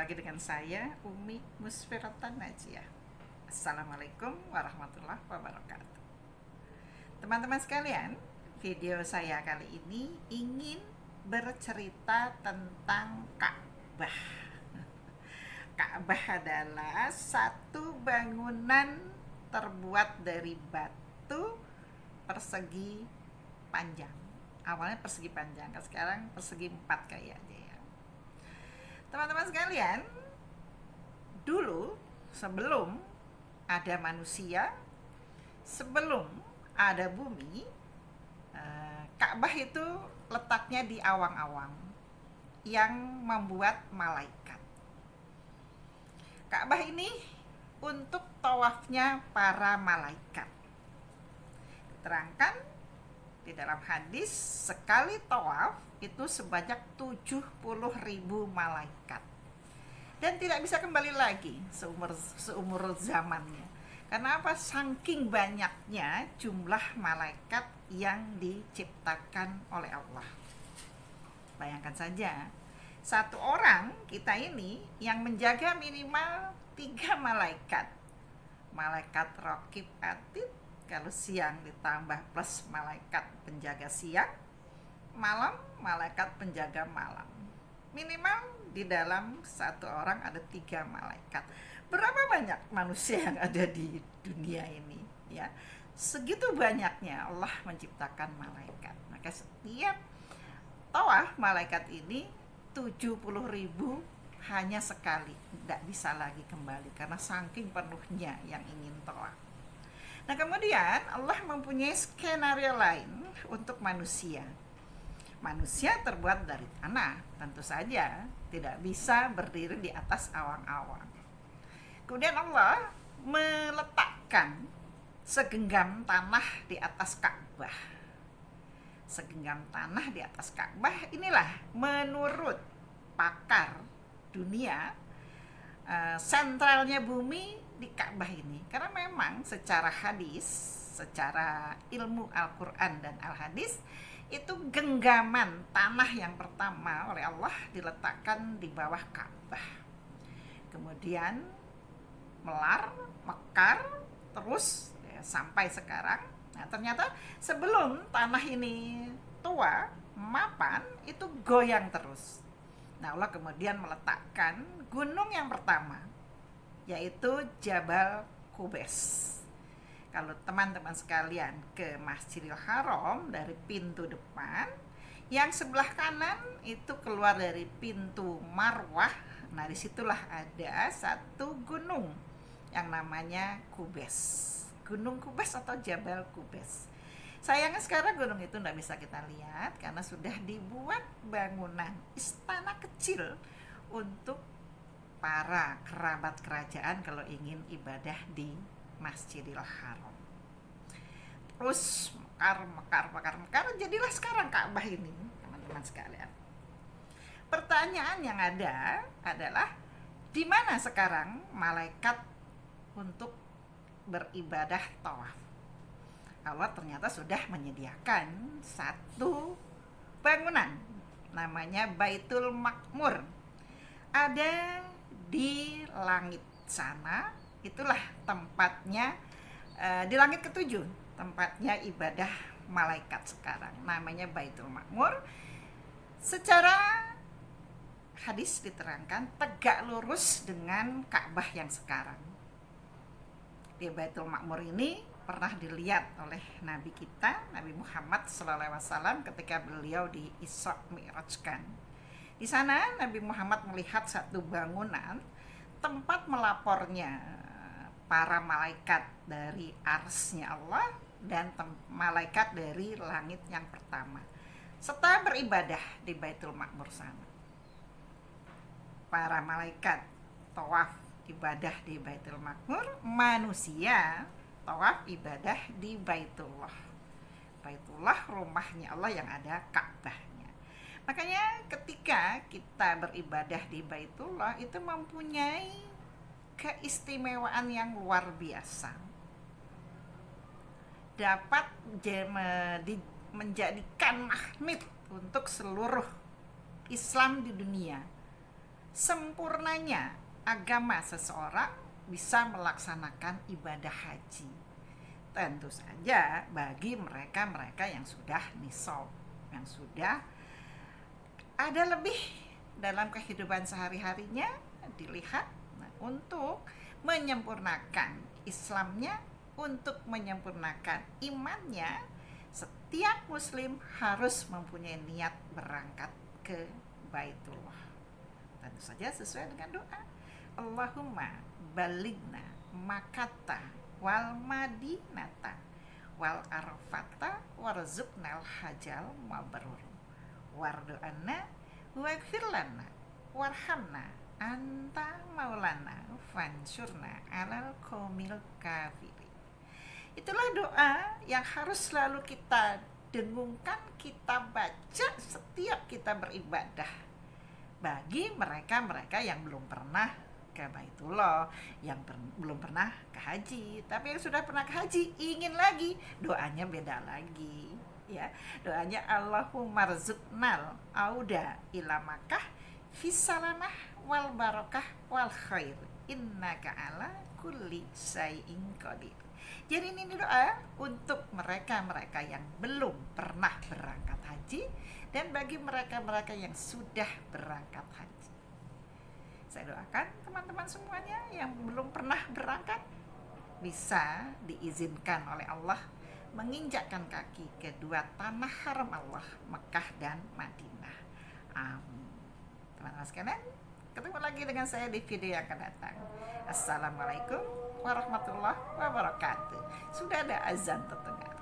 lagi dengan saya, Umi Musfiratan Najiyah. Assalamualaikum warahmatullahi wabarakatuh. Teman-teman sekalian, video saya kali ini ingin bercerita tentang Ka'bah. Ka'bah adalah satu bangunan terbuat dari batu persegi panjang. Awalnya persegi panjang, sekarang persegi 4 kayaknya ya. Teman-teman sekalian, dulu sebelum ada manusia, sebelum ada bumi, Ka'bah itu letaknya di awang-awang yang membuat malaikat. Ka'bah ini untuk tawafnya para malaikat. Diterangkan di dalam hadis, sekali tawaf itu sebanyak 70.000 malaikat. Dan tidak bisa kembali lagi seumur zamannya. Karena apa? Saking banyaknya jumlah malaikat yang diciptakan oleh Allah. Bayangkan saja, satu orang kita ini yang menjaga minimal 3 malaikat. Malaikat Raqib Atid, kalau siang ditambah plus malaikat penjaga siang, malam malaikat penjaga malam. Minimal di dalam satu orang ada 3 malaikat. Berapa banyak manusia yang ada di dunia ini ya? Segitu banyaknya Allah menciptakan malaikat. Maka setiap tawaf malaikat ini 70.000 hanya sekali, tidak bisa lagi kembali karena saking penuhnya yang ingin tawaf. Nah, kemudian Allah mempunyai skenario lain untuk manusia. Manusia terbuat dari tanah, tentu saja tidak bisa berdiri di atas awang-awang. Kemudian Allah meletakkan segenggam tanah di atas Ka'bah. Segenggam tanah di atas Ka'bah inilah menurut pakar dunia, sentralnya bumi di Ka'bah ini, karena memang secara hadis, secara ilmu Al-Quran dan Al-Hadis, itu genggaman tanah yang pertama oleh Allah diletakkan di bawah Ka'bah, kemudian mekar terus ya, sampai sekarang. Nah, ternyata sebelum tanah ini tua, mapan, itu goyang terus. Nah, Allah kemudian meletakkan gunung yang pertama, yaitu Jabal Qubais. Kalau teman-teman sekalian ke Masjidil Haram dari pintu depan, yang sebelah kanan itu keluar dari pintu Marwah. Nah, disitulah ada satu gunung yang namanya Qubais. Gunung Qubais atau Jabal Qubais. Sayangnya sekarang gunung itu tidak bisa kita lihat karena sudah dibuat bangunan istana kecil untuk para kerabat kerajaan kalau ingin ibadah di Masjidil Haram. Terus mekar, jadilah sekarang Ka'bah ini, teman-teman sekalian. Pertanyaan yang ada adalah, di mana sekarang malaikat untuk beribadah tawaf? Allah ternyata sudah menyediakan satu bangunan, namanya Baitul Ma'mur. Ada di langit sana, itulah tempatnya, di langit ketujuh, tempatnya ibadah malaikat sekarang, namanya Baitul Ma'mur. Secara hadis diterangkan tegak lurus dengan Ka'bah yang sekarang. Di Baitul Ma'mur ini pernah dilihat oleh Nabi kita, Nabi Muhammad SAW, ketika beliau di Isra Mi'rajkan. Di sana Nabi Muhammad melihat satu bangunan tempat melapornya para malaikat dari arsy-Nya Allah dan malaikat dari langit yang pertama, serta beribadah di Baitul Ma'mur sana. Para malaikat tawaf ibadah di Baitul Ma'mur, manusia tawaf ibadah di Baitullah. Baitullah rumahnya Allah yang ada Ka'bah. Makanya ketika kita beribadah di Baitullah itu mempunyai keistimewaan yang luar biasa. Dapat menjadikan magnet untuk seluruh Islam di dunia. sempurnanya agama seseorang bisa melaksanakan ibadah haji. Tentu saja bagi mereka-mereka yang sudah nisab, yang sudah ada lebih dalam kehidupan sehari-harinya dilihat. Nah, untuk menyempurnakan Islamnya, untuk menyempurnakan imannya, setiap muslim harus mempunyai niat berangkat ke Baitullah. Tentu saja sesuai dengan doa. Allahumma baligna makata wal madinata wal arafata warzuqnal hajal mabrur wardo'ana waghfir lana warhamna anta maulana fansurna alal qomil kafiri. Itulah doa yang harus selalu kita dengungkan, kita baca setiap kita beribadah. Bagi mereka-mereka yang belum pernah ke Baitullah, yang belum pernah ke haji, tapi yang sudah pernah ke haji ingin lagi, doanya beda lagi. Ya, doanya Allahumma rzuqnal auda ila Makkah fisalamah wal barakah wal khair innaka ala kulli syai'in qadir. Jadi ini doa untuk mereka-mereka yang belum pernah berangkat haji dan bagi mereka-mereka yang sudah berangkat haji. Saya doakan teman-teman semuanya yang belum pernah berangkat bisa diizinkan oleh Allah menginjakkan kaki ke dua tanah haram Allah, Mekah dan Madinah. Amin. Teman-teman sekalian, ketemu lagi dengan saya di video yang akan datang. Assalamualaikum warahmatullahi wabarakatuh. Sudah ada azan terdengar.